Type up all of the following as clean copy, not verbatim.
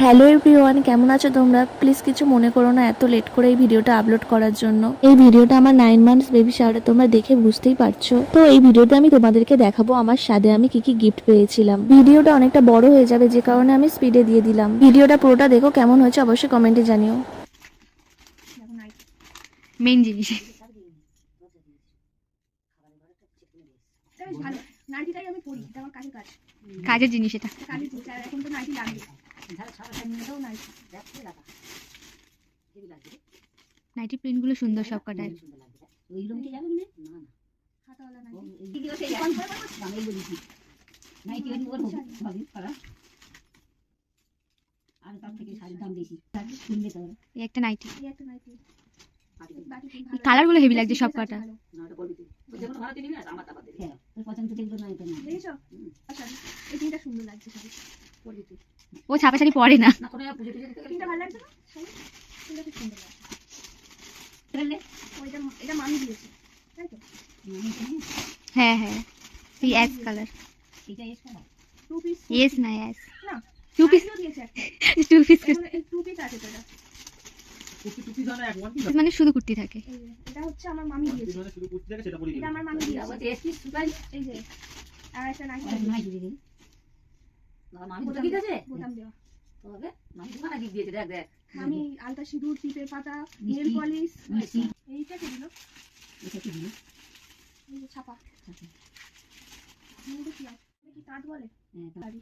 Hello everyone, কেমন আছো তোমরা? প্লিজ কিছু মনে করো না এত লেট করে এই ভিডিওটা আপলোড করার জন্য। এই ভিডিওটা আমার 9 মান্থস বেবি শাওয়ারে, তোমরা দেখে বুঝতেই পারছো। তো এই ভিডিওতে আমি তোমাদেরকে দেখাবো আমার সাথে আমি কি কি গিফট পেয়েছিলাম। ভিডিওটা অনেকটা বড় হয়ে যাবে, যে কারণে আমি স্পিডে দিয়ে দিলাম। ভিডিওটা পুরোটা দেখো, কেমন হয়েছে অবশ্যই কমেন্টে জানিও। মেন জিনিস ভালো নাইটিটাই আমি পরি, এটা আমার কাজের কাজ, কাজের জিনিস এটা। কাজের জিনিস। আর এখন তো নাইটি লাগবে। নাইটি প্রিন্ট গুলো সুন্দর সব কটায়। হাতাওয়ালা নাইটি। এই একটা নাইটি, এই একটা নাইটি। কালার গুলো হেভি লাগছে সব কটা। দেখেছো? এই তিনটা সুন্দর লাগছে শাড়ি। ও ছাপা শাড়ি পরে না। তিনটা ভালো লাগছে না? শাড়ি তিনটা খুব সুন্দর লাগছে। এটা মামি দিয়েছে, তাই তো? হ্যাঁ হ্যাঁ, এই ash colour. Two piece yes না অ্যাশ, না, টু পিস, দিয়েছে একটা। টু পিস এখন এই টু পিস আছে তো। এটা মানে শুধু কুর্তি থাকে। এটা হচ্ছে আমার মামি দিয়েছে। এটা আমার মামি দিয়েছে। এই যে আর একটা নাইটি দিয়েছে। বোতাম দেওয়া। আমি আলতা সিঁদুর, টিপের পাতা, নেল পলিশ। এইটা কি দিল? এই যে ছাপা। এটা কি আছে? এটা কি তাঁত বলে? শাড়ি।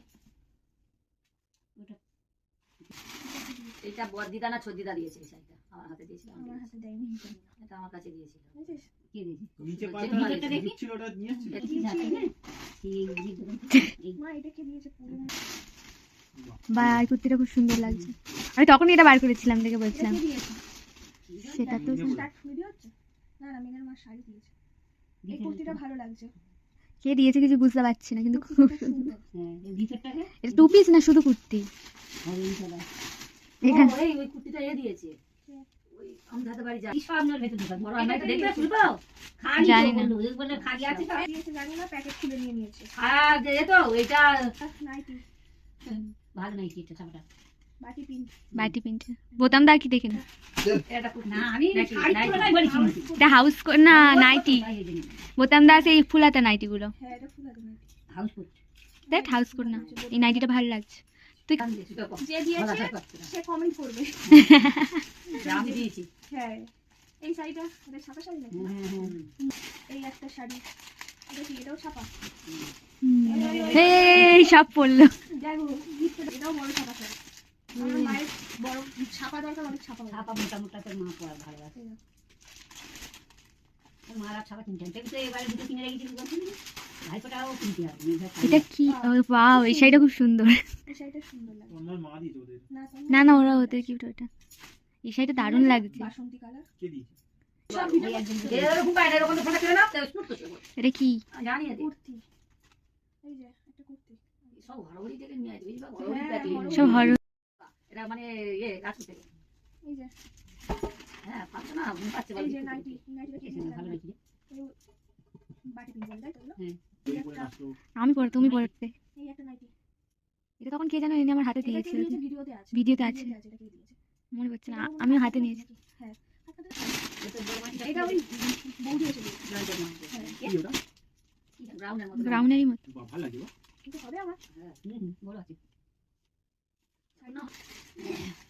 এটা বড়দিদা না ছোটদিদা দিয়েছে, এই শাড়িটা আমার হাতে দিয়েছিল। আমার হাতে দেয়নি। এটা আমার কাছে দিয়েছিল। বুঝেছিস? কে দিয়েছে? নিচে যেটা পাতা নিচেরটা দেখি। ছিল ওটা নিয়ে এসেছিল। মা এটা কে দিয়েছে? পুরো বা এই কুর্তিটা খুব সুন্দর লাগছে। আমি তখনই এটা বার করেছিলাম, দেখে বলছিলাম। কে দিয়েছে? সেটা তো তার ভিডিও হচ্ছে? না না, মেঘার মা শাড়ি দিয়েছে। এই কুর্তিটা ভালো লাগছে। কে দিয়েছে কিছু বুঝতে পারছি না, কিন্তু খুব কুর্তিটা সুন্দর। সুন্দর। এটা টু পিস না শুধু কুর্তি? এখানে ওই কুর্তিটা এ দিয়েছে। ওই আমাদের হাতে বাড়ি যা। কি স্বর্ণের ভেতর ঢোকা। বড় আলমারিটা দেখলে শুনবো? খালি জানি না। বললো, এই বলে খালি আছে তো। দিয়েছে জানি না, প্যাকেট খুলে নিয়ে নিয়েছে। আর এ তো এটা নাইটি, ভালো নাই কি এটা ছাপাটা। বাটি পিন। বাটি প্রিন্ট বোতাম দা কি দেখে না। এটা না আমি শাড়ি তুলনায় বলেছি। এটা হাউস না নাইটি, বোতাম দা সেই ফুলাতা নাইটি গুলো। হ্যাঁ, এটা ফুল আছে নাইটি। House full. দেখ হাউস কোট না, এই নাইটিটা ভালো লাগছে। তুই যে দিয়েছে সে কমেন্ট করবে। আমি দিয়েছি। হ্যাঁ, এই শাড়িটা এটা ছাপা শাড়ি নাকি? এই একটা শাড়ি, এটা কি? এটাও ছাপা। এই সব পড়লো। যাই হোক, গিফট এটাও বড় ছাপা শাড়ি। আমার মায়ের বড় ছাপা দরকার, অনেক ছাপা হবে। ছাপা মোটা মোটা করে মা পড়া ভালো আছে। মারা ছাপা কিনতে কিন্তু এবারে দুটো কিনে রেখেছি বলছেন ভাইপোটাও কিনতে হবে। এটা কি? ওয়াও, এই শাড়িটা খুব সুন্দর। এই শাড়িটা সুন্দর লাগে। আমার মা দিয়েছে ওদের। না না, ওরা ওদের কি ওটা, এই শাড়িটা দারুণ লাগছে। বাসন্তী কালার। কে দিয়েছে? সব ভিডিও এরকম বাইরে এরকম ফটো করে না তো স্মুথ করতে হবে। এটা কি? জানি না কুর্তি। এই যে একটা কুর্তি। সব হরহরি থেকে নিয়ে আসবে বা হরহরি প্যাকেট সব হর এটা মানে কাজ করতে হবে। এই যে হ্যাঁ পাচ্ছে না পাচ্ছে এই যে নাইটি, নাইটিটা কি ভালো লাগছে। বাটি পিন বলে, তাই তো? হ্যাঁ এই করে আসলো। আমি পরে, তুমি পড়তে। এই একটা নাইটি। এটা তখন কে জানো এনে আমার হাতে এটা কে দিয়েছিল, দিয়েছে? ভিডিওতে আছে। ভিডিওতে আছে, এটা কে দিয়েছে? মনে পড়ছে না। আমিও হাতে নিয়েছি। হ্যাঁ, এটা বড় মাটি এটা ওই বৌদি এসে দিয়েছে। ব্র্যান্ডের মাটি কি ওটা? গ্রাউন্ডের মতো ব্রাউনেরই মতো। বাহ, ভালো লাগে বাহ। কিন্তু হবে আমার। হ্যাঁ বড় আছে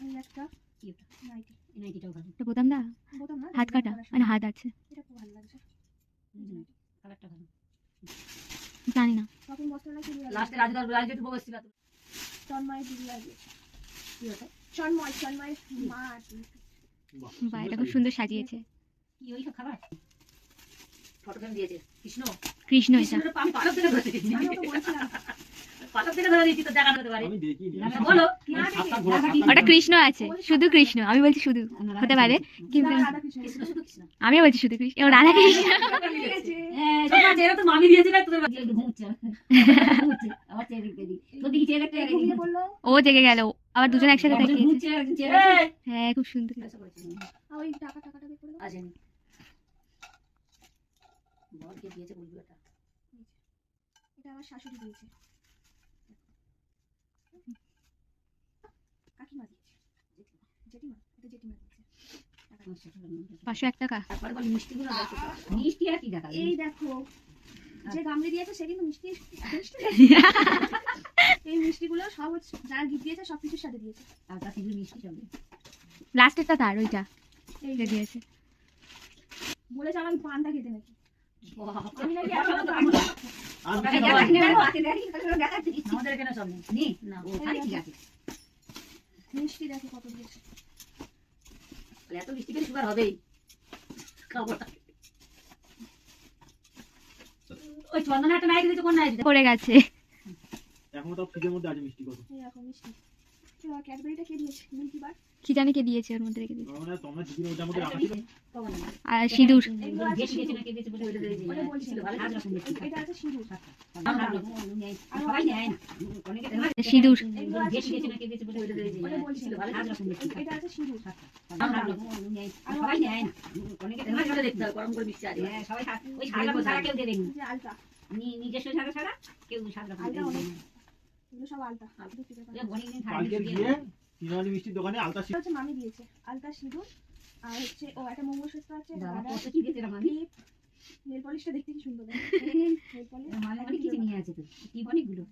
এই একটা কি এটা নাইটি। এই নাইটিটাও ভালো এটা বোতাম দা বোতাম না, হাত কাটা, মানে হাত আছে। এটা খুব ভালো লাগছে। কালারটা ভালো। জানি না। শপিং বস্ত্রটা কি দিয়ে? লাস্টে রাজু একটু বসছিল তো চন্ময় দিদি আছে। কি হতো চন্ময় মা আছে। বাহ, বা এটা খুব সুন্দর সাজিয়েছে। কি ওই সব খাবার ফটো ফ্রেম দিয়েছে কৃষ্ণ কৃষ্ণ এটা। কৃষ্ণের আমি পালক থেকে ধরে দিয়েছি আমি ওকে বলছিলাম। পালক থেকে ধরে দিয়েছি তো দেখানো হতে পারে আমি দেখিনি। আমি বলো কি আমি আছে? সাতটা ঘোড়া, রাধা সাতটা ওটা কৃষ্ণ আছে, শুধু কৃষ্ণ। আমি বলছি শুধু, হতে পারে কিন্তু রাধা কৃষ্ণ। কৃষ্ণ শুধু কৃষ্ণ আমিও বলছি শুধু কৃষ্ণ। ও রাধা কৃষ্ণ। হ্যাঁ সব আছে এরা তো মামি দিয়েছিল তোদের বাড়ি ঘুমুচ্ছে ঘুমুচ্ছে আবার চেয়ে দিই তো দিকে চেয়ে একটা ঘুমিয়ে পড়লো। ও জেগে গেল, আবার দুজন একসাথে তাকিয়েছে। ঘুমুচ্ছে একজন চেয়ে হ্যাঁ খুব সুন্দর। আর ওই টাকাটা বের করে দাও। আছে বলকে দিয়েছে বলবো এটা এটা আমার শাশুড়ি দিয়েছে। 501 টাকা। তারপরে বলি মিষ্টিগুলো দেখো তো। মিষ্টি আর কি দেখা এই দেখো যে গামলি দিয়েছে সে কিন্তু মিষ্টি মিষ্টি এই মিষ্টিগুলো সব হচ্ছে যারা গিফট দিয়েছে সব কিছুর সাথে দিয়েছে। আর তার থেকে মিষ্টি সব লাস্টেরটা তার ওইটা এই এটা দিয়েছে। বলেছে আমাকে পানটা খেতে নাকি আমি নাকি আর আরে কিছু দেখা খাবার কিনে নেই? রাখো, হাতে দেখি, তাহলে দেখাচ্ছি। আমাদের এখানে সব নেই। নেই? না, ও খালি ঠিক আছে। মিষ্টি দেখো কত দিয়েছে। তাহলে এত মিষ্টি খেলে সুগার হবেই। খাবো না। ওই চন্দনা একটা নাইট দিয়েছে, কোন নাইট? পড়ে গেছে। এখনো তো ফ্রিজের মধ্যে আছে মিষ্টি কত। এই দেখো মিষ্টি ক্যাডবেরিটা কে দিয়েছে মিল্কি বার কি জানি কে দিয়েছে ওর মধ্যে রেখে দিয়েছে। মানে তোমরা দিদির ওটার মধ্যে রাখা ছিল। আর সিঁদুর। এগুলো আছে বেশি সিঁদুর। গেছে না, কে গেছে বলে ওটা দিয়ে দিয়েছে। ওটা বলছি ছিল ভালো, হাত রাখুন বেশি। এটা আছে সিঁদুর। সবাই নেয় না। অনেকে দেয় না। সিঁদুর। এগুলো আছে বেশি গেছে সিঁদুর। না, কে গেছে বলে ওটা দিয়ে দিয়েছে। ওটা বলছি ছিল ভালো, হাত রাখুন বেশি। এটা আছে সিঁদুর। সবাই নেয় না। অনেকে দেয় না, ওটা দেখতে হবে, গরম করে মিষ্টি আছে। হ্যাঁ, সবাই ওই সাদা সাদা কেউ দেবে না। যে আলতা নিজস্ব সাদা সাদা, কেউ সাদা আলতা অনেক এগুলো সব আলতা দুটি পেপার অনেকদিন কালকে গিয়ে তিনজনের মিষ্টির দোকানে আলতা এটা হচ্ছে মামি দিয়েছে আলতা সিঁদুর আর হচ্ছে ও একটা মঙ্গলসূত্র আছে দাদা দাদা কত কি দিয়েছে রে মামি? ক্লিপ নেল পলিশটা দেখতে কি সুন্দর নেল পলিশ মামি অনেক কিছু নিয়ে আছে তো, কি অনেকগুলো।